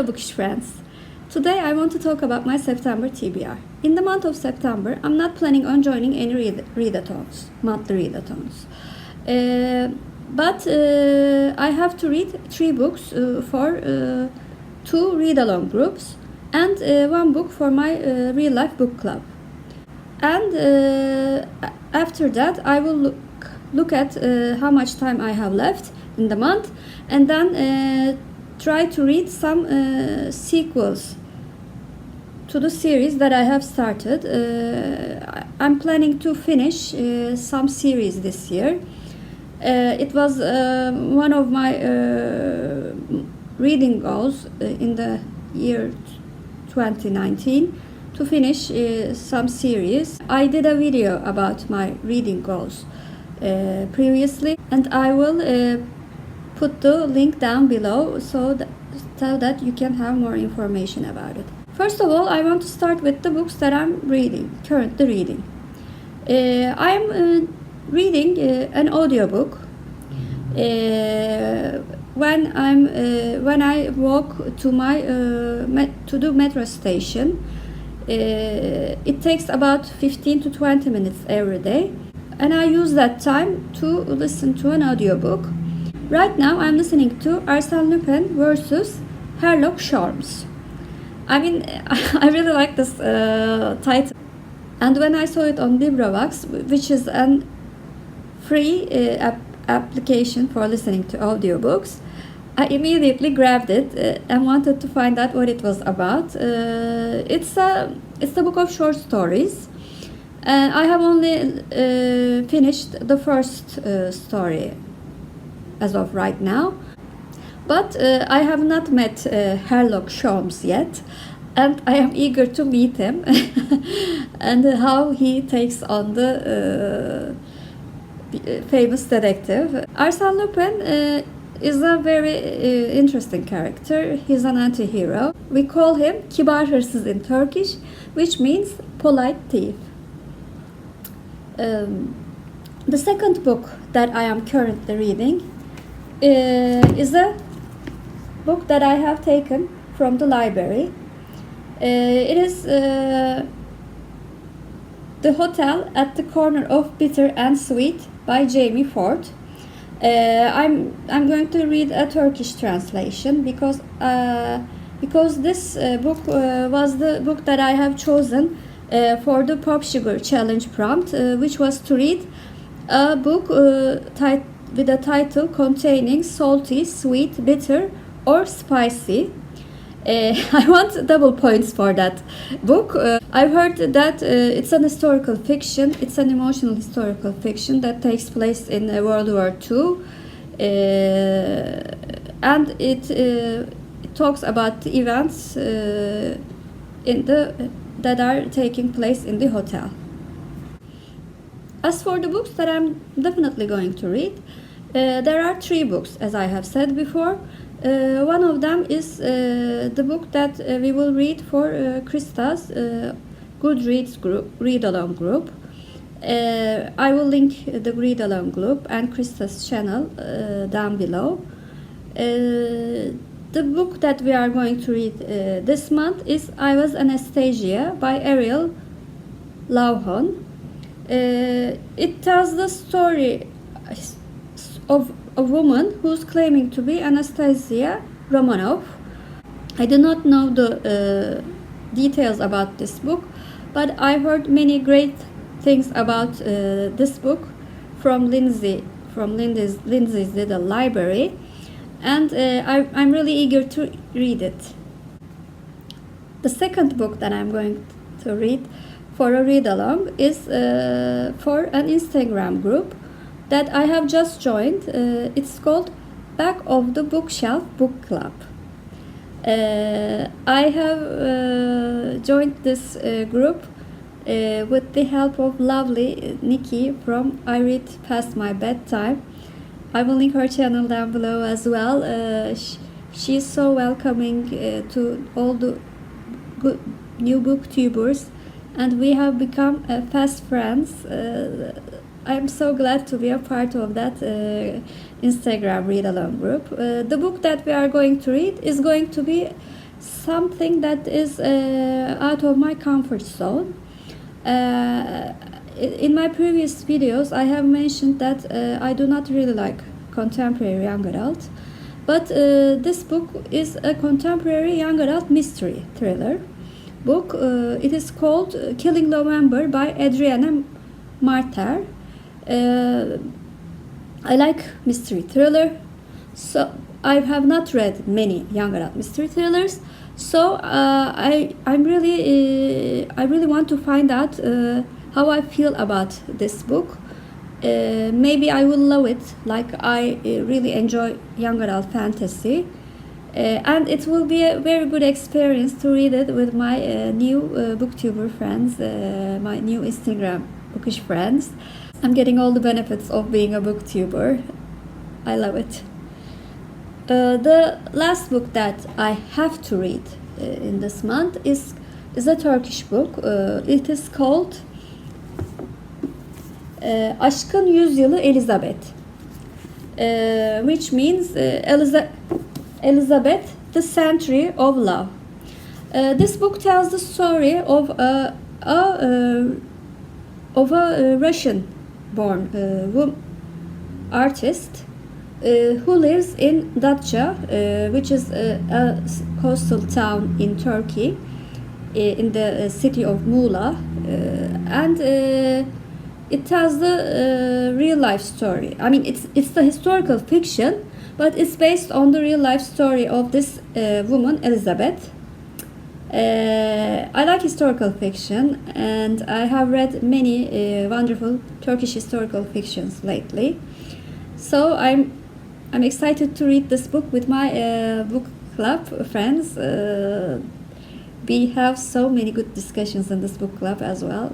Bookish friends. Today I want to talk about my September TBR. In the month of September, I'm not planning on joining any readathons, monthly readathons. But I have to read 3 books for 2 read-along groups and 1 book for my real-life book club. And after that, I will look at how much time I have left in the month, and then try to read some sequels to the series that I have started. I'm planning to finish some series this year. It was one of my reading goals in the year 2019 to finish some series. I did a video about my reading goals previously, and I will put the link down below so that you can have more information about it. First of all, I want to start with the books that I'm currently reading. I'm reading an audiobook when I walk to the metro station. It takes about 15 to 20 minutes every day, and I use that time to listen to an audiobook. Right now I'm listening to Arsene Lupin versus Herlock Sholmes. I mean, I really like this title. And when I saw it on LibriVox, which is a free application for listening to audiobooks, I immediately grabbed it and wanted to find out what it was about. It's a book of short stories. I have only finished the first story as of right now, but I have not met Herlock Sholmes yet, and I am eager to meet him and how he takes on the famous detective. Arsene Lupin is a very interesting character. He's an anti-hero. We call him kibar hırsız in Turkish, which means polite thief. The second book that I am currently reading is a book that I have taken from the library. It is The Hotel at the Corner of Bitter and Sweet by Jamie Ford. I'm going to read a Turkish translation because this book was the book that I have chosen for the Pop Sugar Challenge prompt, which was to read a book with a title containing salty, sweet, bitter, or spicy. I want double points for that book. I've heard that it's an historical fiction. It's an emotional historical fiction that takes place in World War II, and it talks about the events that are taking place in the hotel. As for the books that I'm definitely going to read, there are 3 books, as I have said before. One of them is the book that we will read for Krista's Goodreads group, read-along group. I will link the read-along group and Krista's channel down below. The book that we are going to read this month is I Was Anastasia by Ariel Lawhon. It tells the story of a woman who's claiming to be Anastasia Romanov. I do not know the details about this book, but I heard many great things about this book from Lindsey, from Lindsey's little library, and I'm really eager to read it. The second book that I'm going to read for a read-along is for an Instagram group that I have just joined. It's called Back of the Bookshelf Book Club. I have joined this group with the help of lovely Nichi from I Read Past My Bedtime. I will link her channel down below as well. She's so welcoming to all the good new booktubers, and we have become fast friends. I'm so glad to be a part of that Instagram read-along group. The book that we are going to read is going to be something that is out of my comfort zone. In my previous videos, I have mentioned that I do not really like contemporary young adult, but this book is a contemporary young adult mystery thriller book. It is called Killing November by Adriana Marter. I like mystery thriller, so I have not read many young adult mystery thrillers. So I really want to find out how I feel about this book. Maybe I will love it, like I really enjoy young adult fantasy, and it will be a very good experience to read it with my new booktuber friends, my new Instagram Bookish friends. I'm getting all the benefits of being a booktuber. I love it. The last book that I have to read in this month is a Turkish book. It is called Aşkın Yüzyılı Elizabeth, which means Elizabeth, the Century of Love. This book tells the story of a Russian-born artist who lives in Datça, which is a coastal town in Turkey, in the city of Muğla, and it tells the real life story. I mean, it's the historical fiction, but it's based on the real life story of this woman, Elizabeth. I like historical fiction, and I have read many wonderful Turkish historical fictions lately. So I'm excited to read this book with my book club friends. We have so many good discussions in this book club as well.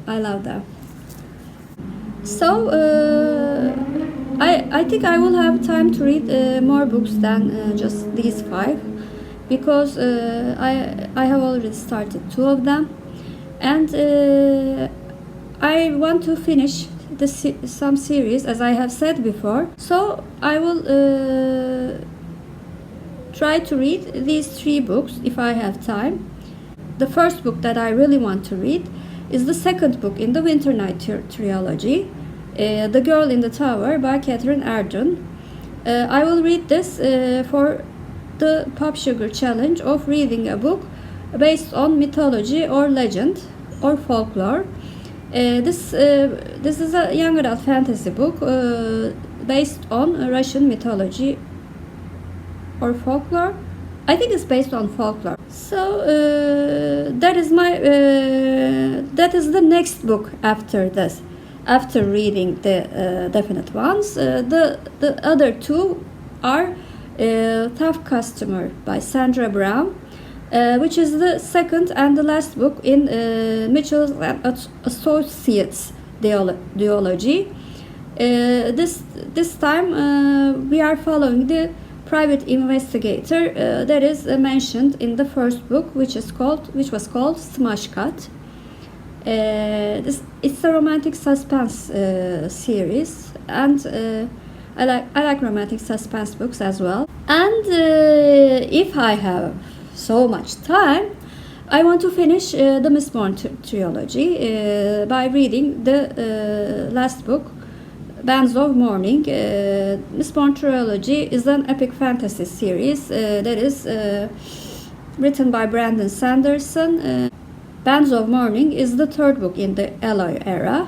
I love them. So I think I will have time to read more books than just these 5, because I have already started 2 of them, and I want to finish some series, as I have said before. So I will try to read these 3 books if I have time. The first book that I really want to read is the second book in the Winter Night trilogy, The Girl in the Tower by Katherine Arden. I will read this for the Pop Sugar Challenge of reading a book based on mythology or legend or folklore. This is a young adult fantasy book based on Russian mythology or folklore. I think it's based on folklore. So that is the next book after this. After reading the definite ones, the other 2 are Tough Customer by Sandra Brown, which is the second and the last book in Mitchell and Associates duology. This time we are following the private investigator that is mentioned in the first book, which was called Smash Cut. It's a romantic suspense series, and I like romantic suspense books as well. And if I have so much time, I want to finish the Mistborn trilogy by reading the last book, Bands of Mourning. Mistborn trilogy is an epic fantasy series that is written by Brandon Sanderson. Bands of Mourning is the 3rd book in the Alloy era,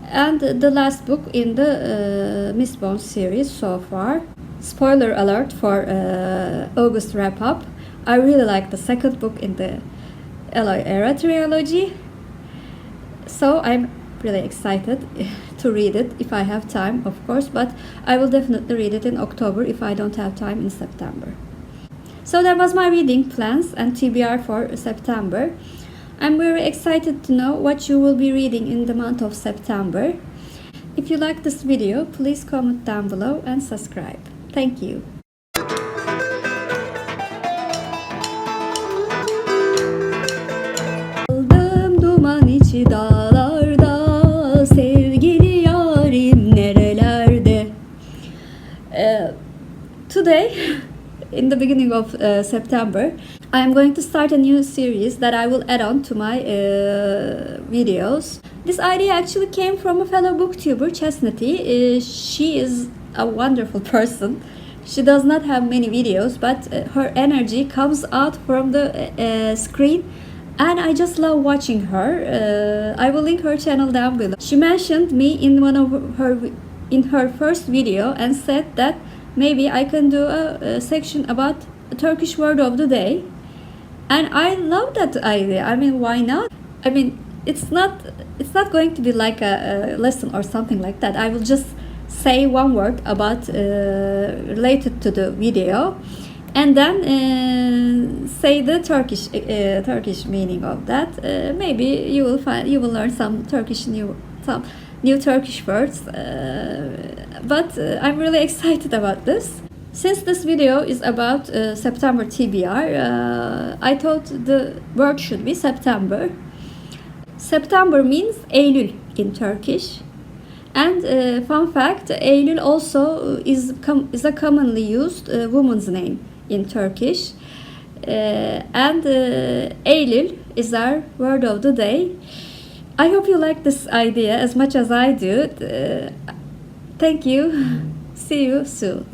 and the last book in the Mistborn series so far. Spoiler alert for August wrap-up. I really like the 2nd book in the Alloy era trilogy, so I'm really excited to read it if I have time, of course, but I will definitely read it in October if I don't have time in September. So that was my reading plans and TBR for September. I'm very excited to know what you will be reading in the month of September. If you like this video, please comment down below and subscribe. Thank you. Aldım duman içi dağlarda, sevgili yarim nerelerde. Today, in the beginning beginning of September, I am going to start a new series that I will add on to my videos. This idea actually came from a fellow booktuber, Chastiny. She is a wonderful person. She does not have many videos, but her energy comes out from the screen, and I just love watching her. I will link her channel down below. She mentioned me in her first video and said that maybe I can do a section about a Turkish word of the day, and I love that idea. I mean, why not? I mean, it's not going to be like a lesson or something like that. I will just say one word about related to the video, and then say the Turkish meaning of that. Maybe you will learn some new Turkish words. But I'm really excited about this. Since this video is about September TBR, I thought the word should be September. September means Eylül in Turkish. And fun fact, Eylül also is a commonly used woman's name in Turkish. And Eylül is our word of the day. I hope you like this idea as much as I do. Thank you. See you soon.